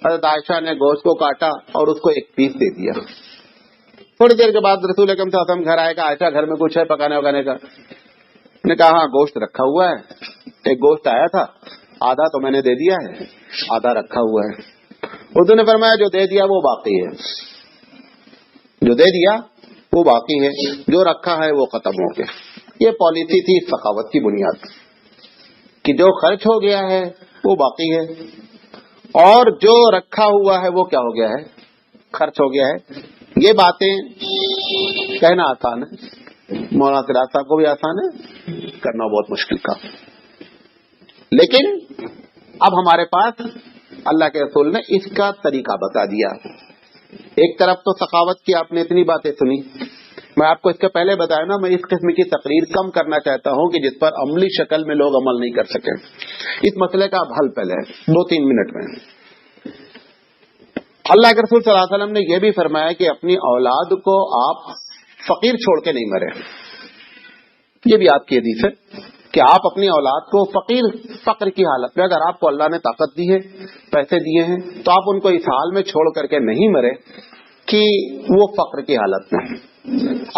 حضرت عائشہ نے گوشت کو کاٹا اور اس کو ایک پیس دے دیا. تھوڑی دیر کے بعد رسول اکرم صلی اللہ علیہ وسلم گھر آئے گا، عائشہ گھر میں کچھ ہے پکانے وکانے کا؟ نے کہا ہاں گوشت رکھا ہوا ہے، ایک گوشت آیا تھا، آدھا تو میں نے دے دیا ہے، آدھا رکھا ہوا ہے. اردو نے فرمایا جو دے دیا وہ باقی ہے، جو دے دیا وہ باقی ہے، جو رکھا ہے وہ ختم ہو گیا. یہ پالیسی تھی سخاوت کی بنیاد کہ جو خرچ ہو گیا ہے وہ باقی ہے، اور جو رکھا ہوا ہے وہ کیا ہو گیا ہے، خرچ ہو گیا ہے. یہ باتیں کہنا آسان ہے، مولانا سراج صاحب کو بھی آسان ہے، کرنا بہت مشکل کام. لیکن اب ہمارے پاس اللہ کے رسول نے اس کا طریقہ بتا دیا. ایک طرف تو سخاوت کی آپ نے اتنی باتیں سنی، میں آپ کو اس کے پہلے بتایا نا، میں اس قسم کی تقریر کم کرنا چاہتا ہوں کہ جس پر عملی شکل میں لوگ عمل نہیں کر سکیں. اس مسئلے کا اب حل پہلے 2-3 منٹ میں. اللہ کے رسول صلی اللہ علیہ وسلم نے یہ بھی فرمایا کہ اپنی اولاد کو آپ فقیر چھوڑ کے نہیں مرے. یہ بھی آپ کی حدیث ہے کہ آپ اپنی اولاد کو فقر کی حالت میں، اگر آپ کو اللہ نے طاقت دی ہے، پیسے دیے ہیں، تو آپ ان کو اس حال میں چھوڑ کر کے نہیں مرے کہ وہ فقر کی حالت میں.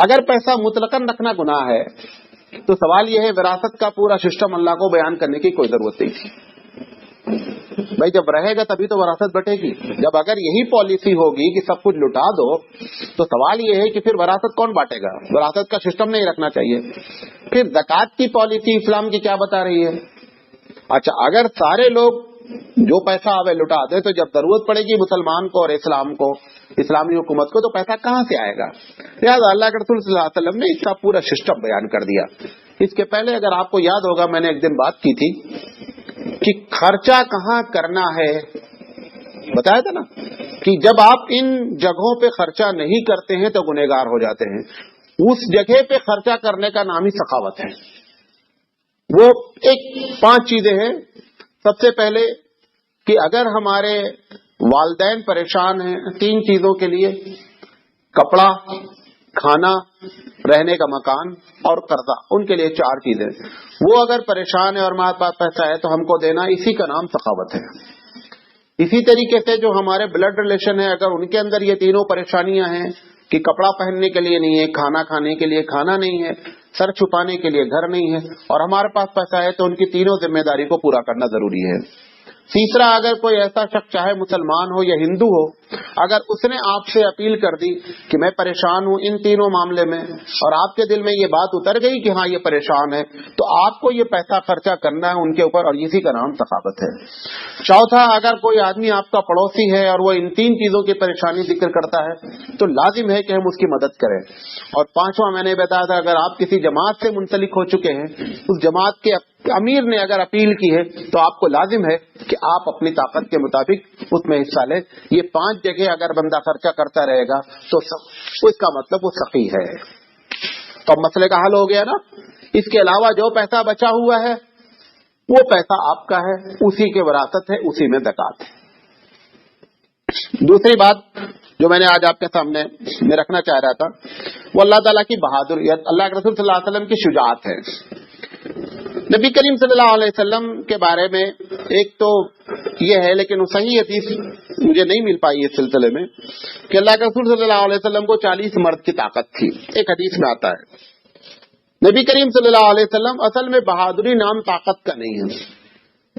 اگر پیسہ مطلقاً رکھنا گناہ ہے تو سوال یہ ہے وراثت کا پورا سسٹم اللہ کو بیان کرنے کی کوئی ضرورت نہیں تھی. بھائی جب رہے گا تبھی تو وراثت بٹے گی. جب اگر یہی پالیسی ہوگی کہ سب کچھ لٹا دو تو سوال یہ ہے کہ پھر وراثت کون بانٹے گا؟ وراثت کا سسٹم نہیں رکھنا چاہیے. پھر زکوٰۃ کی پالیسی اسلام کی کیا بتا رہی ہے؟ اچھا اگر سارے لوگ جو پیسہ آوے لٹا دے تو جب ضرورت پڑے گی مسلمان کو اور اسلام کو، اسلامی حکومت کو، تو پیسہ کہاں سے آئے گا؟ لہٰذا اللہ کے رسول صلی اللہ علیہ وسلم نے اس کا پورا سسٹم بیان کر دیا. اس کے پہلے اگر آپ کو یاد ہوگا میں نے ایک دن بات کی تھی کہ خرچہ کہاں کرنا ہے، بتایا تھا نا کہ جب آپ ان جگہوں پہ خرچہ نہیں کرتے ہیں تو گنہگار ہو جاتے ہیں. اس جگہ پہ خرچہ کرنے کا نام ہی سخاوت ہے. وہ 5 چیزیں ہیں. سب سے پہلے کہ اگر ہمارے والدین پریشان ہیں 3 چیزوں کے لیے، کپڑا، کھانا، رہنے کا مکان اور قرضہ، ان کے لیے 4 چیزیں، وہ اگر پریشان ہے اور ہمارے پاس پیسہ ہے تو ہم کو دینا، اسی کا نام سخاوت ہے. اسی طریقے سے جو ہمارے بلڈ ریلیشن ہے، اگر ان کے اندر یہ تینوں پریشانیاں ہیں کہ کپڑا پہننے کے لیے نہیں ہے، کھانا کھانے کے لیے کھانا نہیں ہے، سر چھپانے کے لیے گھر نہیں ہے، اور ہمارے پاس پیسہ ہے، تو ان کی تینوں ذمہ داری کو پورا کرنا ضروری ہے. تیسرا، اگر کوئی ایسا شخص چاہے مسلمان ہو یا ہندو ہو، اگر اس نے آپ سے اپیل کر دی کہ میں پریشان ہوں ان تینوں معاملے میں، اور آپ کے دل میں یہ بات اتر گئی کہ ہاں یہ پریشان ہے، تو آپ کو یہ پیسہ خرچہ کرنا ہے ان کے اوپر، اور اسی کا نام سخاوت ہے. چوتھا، اگر کوئی آدمی آپ کا پڑوسی ہے اور وہ ان 3 چیزوں کی پریشانی ذکر کرتا ہے تو لازم ہے کہ ہم اس کی مدد کریں. اور 5واں میں نے بتایا تھا، اگر آپ کسی جماعت سے منسلک ہو چکے ہیں، اس جماعت کے امیر نے اگر اپیل کی ہے تو آپ کو لازم ہے کہ آپ اپنی طاقت کے مطابق اس میں حصہ لیں. یہ 5 جگہ اگر بندہ خرچہ کرتا رہے گا تو اس کا مطلب وہ سخی ہے. تو اب مسئلے کا حل ہو گیا نا. اس کے علاوہ جو پیسہ بچا ہوا ہے وہ پیسہ آپ کا ہے، اسی کے وراثت ہے، اسی میں زکوٰۃ ہے. دوسری بات جو میں نے آج آپ کے سامنے میں رکھنا چاہ رہا تھا وہ اللہ تعالیٰ کی بہادریت، اللہ کے رسول صلی اللہ علیہ وسلم کی شجاعت ہے. نبی کریم صلی اللہ علیہ وسلم کے بارے میں ایک تو یہ ہے، لیکن وہ صحیح حدیث مجھے نہیں مل پائی اس سلسلے میں، کہ اللہ کے رسول صلی اللہ علیہ وسلم کو 40 مرد کی طاقت تھی. ایک حدیث میں آتا ہے. نبی کریم صلی اللہ علیہ وسلم اصل میں بہادری نام طاقت کا نہیں ہے،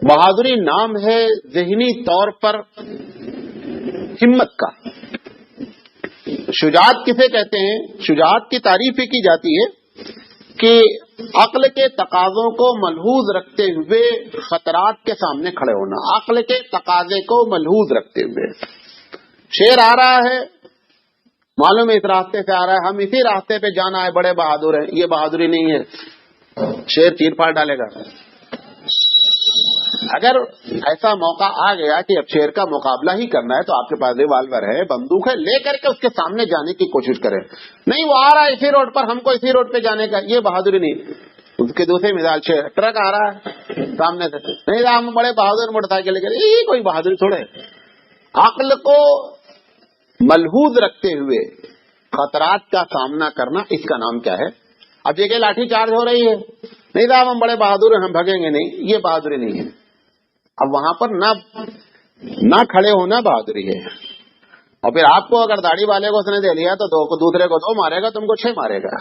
بہادری نام ہے ذہنی طور پر ہمت کا. شجاعت کسے کہتے ہیں؟ شجاعت کی تعریف ہی کی جاتی ہے کہ عقل کے تقاضوں کو ملحوظ رکھتے ہوئے خطرات کے سامنے کھڑے ہونا. عقل کے تقاضے کو ملحوظ رکھتے ہوئے، شیر آ رہا ہے، معلوم ہے اس راستے سے آ رہا ہے، ہم اسی راستے پہ جانا ہے، بڑے بہادر ہیں. یہ بہادری نہیں ہے. شیر چیر پھاڑ ڈالے گا. اگر ایسا موقع آ گیا کہ اب شیر کا مقابلہ ہی کرنا ہے تو آپ کے پاس ریوالور ہے, بندوق ہے, لے کر کے اس کے سامنے جانے کی کوشش کریں. نہیں وہ آ رہا ہے اسی روڈ پر, ہم کو اسی روڈ پہ جانے کا, یہ بہادری نہیں. اس کی دوسری مثال ٹرک آ رہا ہے سامنے سے, نہیں ہم بڑے بہادر موٹر سائیکل لے کر, یہ کوئی بہادری تھوڑے. عقل کو ملحوظ رکھتے ہوئے خطرات کا سامنا کرنا, اس کا نام کیا ہے؟ اب یہ کہ لاٹھی چارج ہو رہی ہے, نہیں صاحب ہم بڑے بہادر ہیں ہم بھگیں گے, نہیں, یہ بہادری نہیں ہے. اب وہاں پر نہ کھڑے ہونا بہادری ہے. اور پھر آپ کو اگر داڑھی والے کو اس نے دے لیا تو دوسرے کو 2 مارے گا, تم کو 6 مارے گا.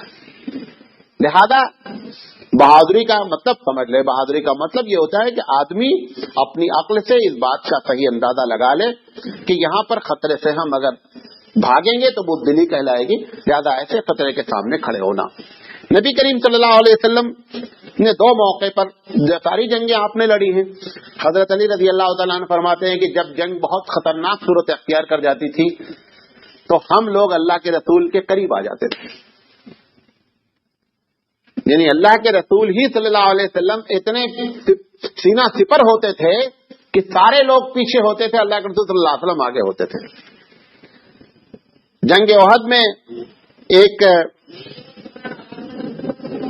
لہذا بہادری کا مطلب سمجھ لے, بہادری کا مطلب یہ ہوتا ہے کہ آدمی اپنی عقل سے اس بات کا صحیح اندازہ لگا لے کہ یہاں پر خطرے سے ہم اگر بھاگیں گے تو بزدلی کہلائے گی. زیادہ ایسے خطرے کے سامنے کھڑے ہونا. نبی کریم صلی اللہ علیہ وسلم نے 2 موقع پر ساری جنگیں آپ نے لڑی ہیں. حضرت علی رضی اللہ تعالیٰ عنہ فرماتے ہیں کہ جب جنگ بہت خطرناک صورت اختیار کر جاتی تھی تو ہم لوگ اللہ کے رسول کے قریب آ جاتے تھے. یعنی اللہ کے رسول ہی صلی اللہ علیہ وسلم اتنے سینہ سپر ہوتے تھے کہ سارے لوگ پیچھے ہوتے تھے, اللہ کے رسول صلی اللہ علیہ وسلم آگے ہوتے تھے. جنگ احد میں ایک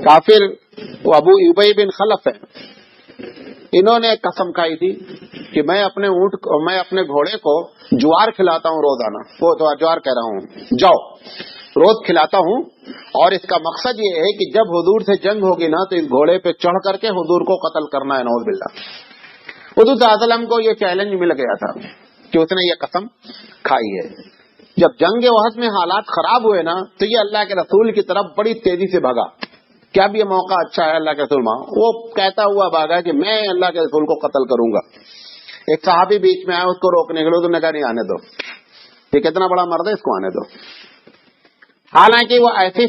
کافر ابو ابی بن خلف ہے, انہوں نے قسم کھائی تھی کہ میں اپنے گھوڑے کو جوار کھلاتا ہوں روزانہ, وہ جوار کہہ رہا ہوں جاؤ, روز کھلاتا ہوں, اور اس کا مقصد یہ ہے کہ جب حضور سے جنگ ہوگی نا تو اس گھوڑے پہ چڑھ کر کے حضور کو قتل کرنا ہے, نعوذ باللہ. حضور صلی اللہ علیہ وسلم کو یہ چیلنج مل گیا تھا کہ اس نے یہ قسم کھائی ہے. جب جنگ احد میں حالات خراب ہوئے نا تو یہ اللہ کے رسول کی طرف بڑی تیزی سے بھاگا کہ اب یہ موقع اچھا ہے اللہ کے رسول. وہ کہتا ہوا بھاگا کہ میں اللہ کے رسول کو قتل کروں گا. ایک صحابی بیچ میں آیا اس کو روکنے کے لیے, تو نے کہا نہیں آنے دو, یہ کتنا بڑا مرد ہے, اس کو آنے دو. حالانکہ وہ ایسی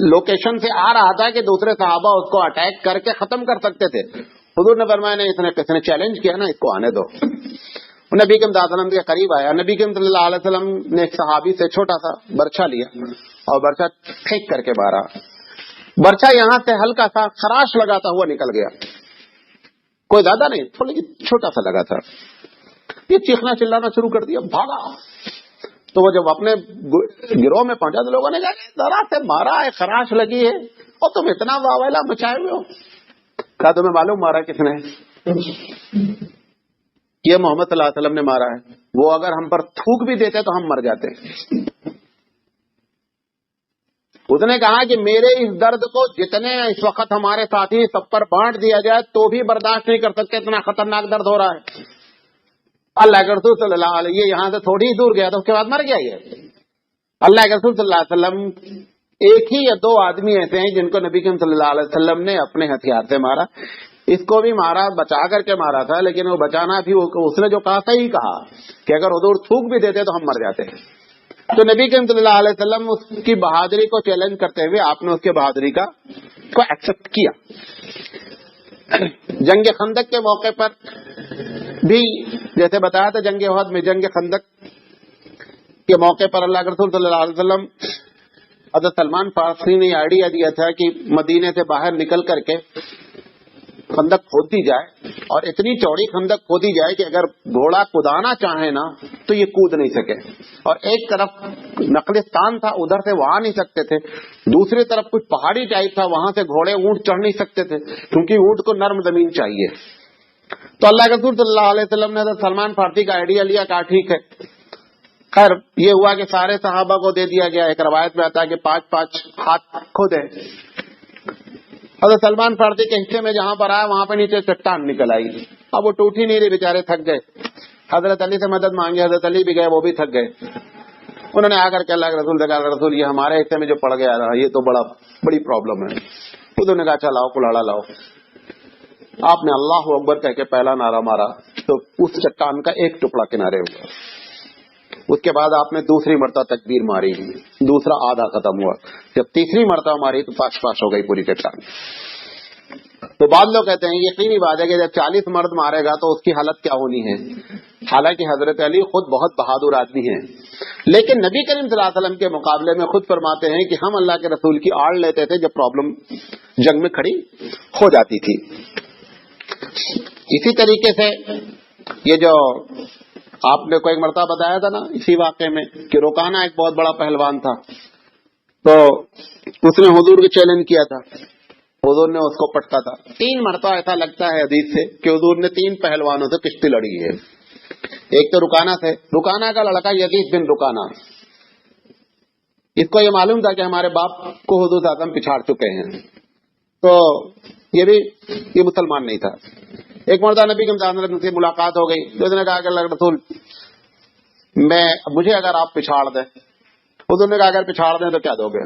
لوکیشن سے آ رہا تھا کہ دوسرے صحابہ اس کو اٹیک کر کے ختم کر سکتے تھے. حضور نے فرمایا نہیں, اس نے چیلنج کیا نا, اس کو آنے دو. نبی کریم صلی اللہ علیہ وسلم کے قریب آیا. نبی کریم صلی اللہ علیہ وسلم نے ایک صحابی سے چھوٹا سا برچھا لیا اور برچھا پھینک کر کے مارا. برچھا یہاں سے ہلکا سا خراش لگاتا ہوا نکل گیا, کوئی زیادہ نہیں, تھوڑا چھوٹا سا لگا تھا. یہ چیخنا چلانا شروع کر دیا, بھاگا. تو وہ جب اپنے گروہ میں پہنچا تو لوگوں نے کہا ذرا سے مارا ہے, خراش لگی ہے, اور تم اتنا واویلا مچائے ہوئے ہو. کہا تمہیں معلوم مارا کس نے؟ یہ محمد صلی اللہ علیہ وسلم نے مارا ہے. وہ اگر ہم پر تھوک بھی دیتے تو ہم مر جاتے. اس نے کہا کہ میرے اس درد کو جتنے اس وقت ہمارے ساتھی سب پر بانٹ دیا جائے تو بھی برداشت نہیں کر سکتے, اتنا خطرناک درد ہو رہا ہے. اللہ کے رسول صلی اللہ علیہ وسلم یہ یہاں سے تھوڑی ہی دور گیا تو اس کے بعد مر گیا. یہ اللہ کے رسول صلی اللہ علیہ وسلم ایک ہی یا 2 آدمی ایسے ہیں جن کو نبی کریم صلی اللہ علیہ وسلم نے اپنے ہتھیار سے مارا. اس کو بھی مارا, بچا کر کے مارا تھا, لیکن وہ بچانا بھی اس نے جو کہا صحیح کہا کہ اگر حضور تھوک بھی دیتے تو ہم مر جاتے. تو نبی کریم صلی اللہ علیہ وسلم اس کی بہادری کو چیلنج کرتے ہوئے آپ نے اس کے بہادری کو ایکسپٹ کیا. جنگ خندق کے موقع پر بھی جیسے بتایا تھا, جنگ احد میں جنگ خندق کے موقع پر اللہ کے رسول صلی اللہ علیہ وسلم حضرت سلمان فارسی نے آئیڈیا دیا تھا کہ مدینے سے باہر نکل کر کے خندق کھود دی جائے, اور اتنی چوڑی خندق کھودی جائے کہ اگر گھوڑا کودانا چاہے نا تو یہ کود نہیں سکے. اور ایک طرف نخلستان تھا, ادھر سے وہ آ نہیں سکتے تھے, دوسری طرف کچھ پہاڑی ٹائپ تھا, وہاں سے گھوڑے اونٹ چڑھ نہیں سکتے تھے کیونکہ اونٹ کو نرم زمین چاہیے. تو اللہ کے رسول صلی اللہ علیہ وسلم نے سلمان فارسی کا آئیڈیا لیا, کہا ٹھیک ہے. خیر یہ ہوا کہ سارے صحابہ کو دے دیا گیا. ایک روایت میں آتا ہے کہ 5-5 ہاتھ کھودے. حضرت سلمان فارسی کے حصے میں جہاں پر آیا وہاں پہ نیچے چٹان نکل آئی. اب وہ ٹوٹ ہی نہیں رہی, بیچارے تھک گئے. حضرت علی سے مدد مانگی, حضرت علی بھی گئے, وہ بھی تھک گئے. انہوں نے آ کر کے اللہ کے رسول سے کہا, رسول یہ ہمارے حصے میں جو پڑ گیا رہا یہ تو بڑی پرابلم ہے. انہوں نے کہا اچھا لاؤ کلاڑا لاؤ. آپ نے اللہ اکبر کہہ کے پہلا نعرہ مارا تو اس چٹان کا ایک ٹکڑا کنارے ہوا. اس کے بعد آپ نے دوسری مرتبہ تکبیر ماری, دوسرا آدھا ختم ہوا. جب تیسری مرتبہ ماری تو پاش ہو گئی پوری چٹان. تو بعض لوگ کہتے ہیں یقینی بات ہے کہ جب 40 مرد مارے گا تو اس کی حالت کیا ہونی ہے. حالانکہ حضرت علی خود بہت بہادر آدمی ہیں, لیکن نبی کریم صلی اللہ علیہ وسلم کے مقابلے میں خود فرماتے ہیں کہ ہم اللہ کے رسول کی آڑ لیتے تھے جب پرابلم جنگ میں کھڑی ہو جاتی تھی. اسی طریقے سے یہ جو آپ نے کو ایک مرتبہ بتایا تھا نا اسی واقعے میں کہ روکانا ایک بہت بڑا پہلوان تھا، تو اس نے حضور کو چیلنج کیا تھا، حضور نے اس کو پٹکا تھا. 3 مرتبہ ایسا لگتا ہے حدیث سے کہ حضور نے 3 پہلوانوں سے کشتی لڑی ہے. ایک تو رکانہ سے، رکانہ کا لڑکا یزید بن رکانہ، اس کو یہ معلوم تھا کہ ہمارے باپ کو حضور اعظم پچھاڑ چکے ہیں، تو یہ مسلمان نہیں تھا. ایک مرتبہ نبی کے سے ملاقات ہو گئی تو اس نے کہا کہ اللہ رسول مجھے اگر آپ پچھاڑ دیں، حضور نے کہا اگر پچھاڑ دیں تو کیا دو گے،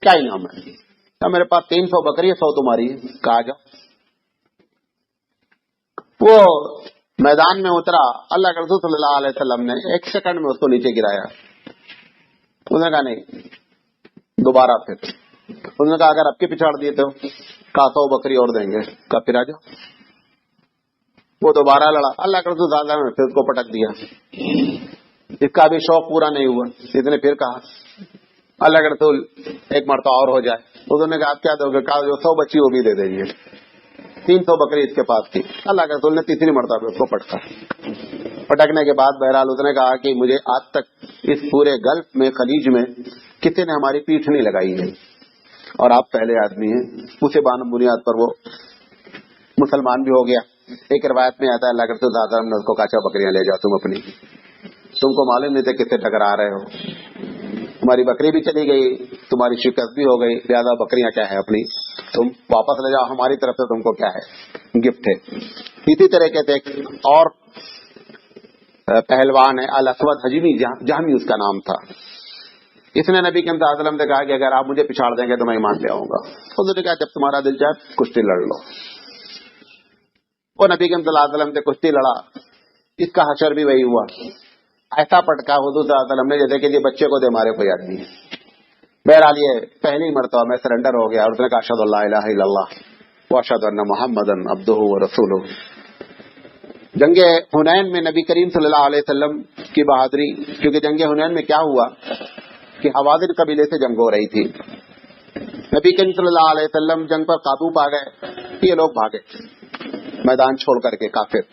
کیا انعام ہے؟ میرے پاس 300 بکری ہے، 100 تمہاری ہے. کہا جاؤ. وہ میدان میں اترا، اللہ کے رسول صلی اللہ علیہ وسلم نے 1 سیکنڈ میں اس کو نیچے گرایا. اس نے کہا نہیں، دوبارہ پھر اس نے کہا اگر اب کے پچھاڑ دیے تو کہا 100 بکری اور دیں گے. کہا پھر آ جاؤ. وہ دوبارہ لڑا، اللہ کے رسول صلی اللہ علیہ وسلم نے پھر اس کو پٹک دیا. اس کا بھی شوق پورا نہیں ہوا، اس نے پھر کہا اللہ کے رسول ایک مرتبہ اور ہو جائے. اس نے کہا آپ کیا دو گے؟ کہا جو 100 بچی وہ بھی دے دیجیے. 300 بکری اس کے پاس تھی. اللہ کے رسول نے تیسری مرتبہ اس کو پٹکا. پٹکنے کے بعد بہرحال اس نے کہا کہ مجھے آج تک اس پورے گلف میں خلیج میں کسی نے ہماری پیٹھ نہیں لگائی ہے اور آپ پہلے آدمی ہیں. اسی بنیاد پر وہ مسلمان بھی ہو گیا. ایک روایت میں آتا ہے اللہ کے رسول صلی اللہ علیہ وسلم نے اس کو کہا اچھا بکریاں لے جاؤ تم اپنی، تم کو معلوم نہیں تھے کس سے ٹکرا رہے ہو، تمہاری بکری بھی چلی گئی، تمہاری شکست بھی ہو گئی، لہٰذا بکریاں کیا ہے اپنی تم واپس لے جاؤ، ہماری طرف سے تم کو کیا ہے گفٹ ہے. اسی طرح کے ایک اور پہلوان ہے الاسود حجمی، جہمی اس کا نام تھا. اس نے نبی کے صلی اللہ علیہ وسلم سے کہا کہ اگر آپ مجھے پچھاڑ دیں گے تو میں ایمان لے آؤں گا. حضور نے کہا جب تمہارا دل چاہے کشتی لڑ لو. وہ نبی کے صلی اللہ علیہ وسلم سے کشتی لڑا. اس کا حشر بھی وہی ہوا، ایسا پٹکا حضور صلی اللہ علیہ وسلم نے جیسے کہ یہ بچے کو دے مارے کوئی آدمی. بہرحال یہ پہلی مرتبہ میں سرنڈر ہو گیا اور اس نے کہا اشہد اللہ الہ الا اللہ واشہد ان محمدا عبدہ ورسولہ. جنگ حنین میں نبی کریم صلی اللہ علیہ وسلم کی بہادری، کیونکہ جنگ حنین میں کیا ہوا کہ حوازن قبیلے سے جنگ ہو رہی تھی. نبی کریم صلی اللہ علیہ وسلم جنگ پر قابو پا گئے، یہ لوگ بھاگے میدان چھوڑ کر کے کافر.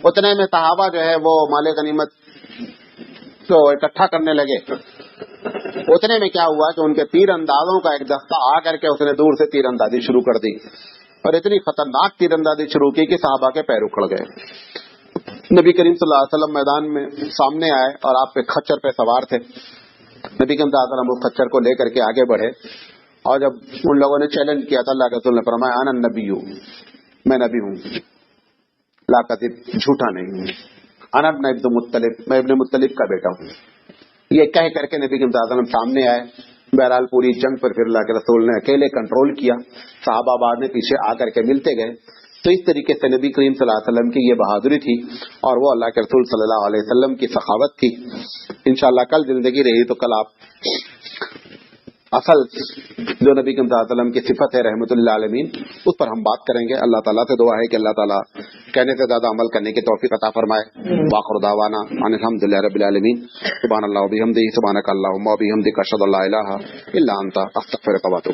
اتنے میں صحابہ جو ہے وہ مال غنیمت کو اکٹھا کرنے لگے. اتنے میں کیا ہوا کہ ان کے تیر اندازوں کا ایک دستہ آ کر کے اس نے دور سے تیر اندازی شروع کر دی اور اتنی خطرناک تیر اندازی شروع کی کہ صحابہ کے پیر اکھڑ گئے. نبی کریم صلی اللہ علیہ وسلم میدان میں سامنے آئے اور آپ پہ خچر پہ سوار تھے. نبی کریم صلی اللہ علیہ وسلم اس خچر کو لے کر کے آگے بڑھے اور جب ان لوگوں نے چیلنج کیا تھا اللہ کے رسول نے فرمایا انا النبی، میں نبی ہوں، لا کذب، جھوٹا نہیں ہوں، انا ابن عبد مطلب، میں ابن مطلب کا بیٹا ہوں. یہ کہہ کر کے نبی کے صلی اللہ علیہ وسلم سامنے آئے. بہرحال پوری جنگ پر پھر اللہ کے رسول نے اکیلے کنٹرول کیا، صحابہ بعد میں پیچھے آ کر کے ملتے گئے. تو اس طریقے سے نبی کریم صلی اللہ علیہ وسلم کی یہ بہادری تھی اور وہ اللہ کے رسول صلی اللہ علیہ وسلم کی سخاوت تھی. انشاءاللہ کل زندگی رہی تو کل آپ اصل جو نبی کریم صلی اللہ علیہ وسلم کی صفت ہے رحمت اللہ عالمین، اس پر ہم بات کریں گے. اللہ تعالیٰ سے دعا ہے کہ اللہ تعالیٰ کہنے سے زیادہ عمل کرنے کی توفیق عطا فرمائے. واخر دعوانا ان الحمد للہ رب العالمین. سبحان اللہ و بحمدہ، سبحانک اللہم و بحمدک، اشہد ان لا الہ الا انت، استغفرک و اتوب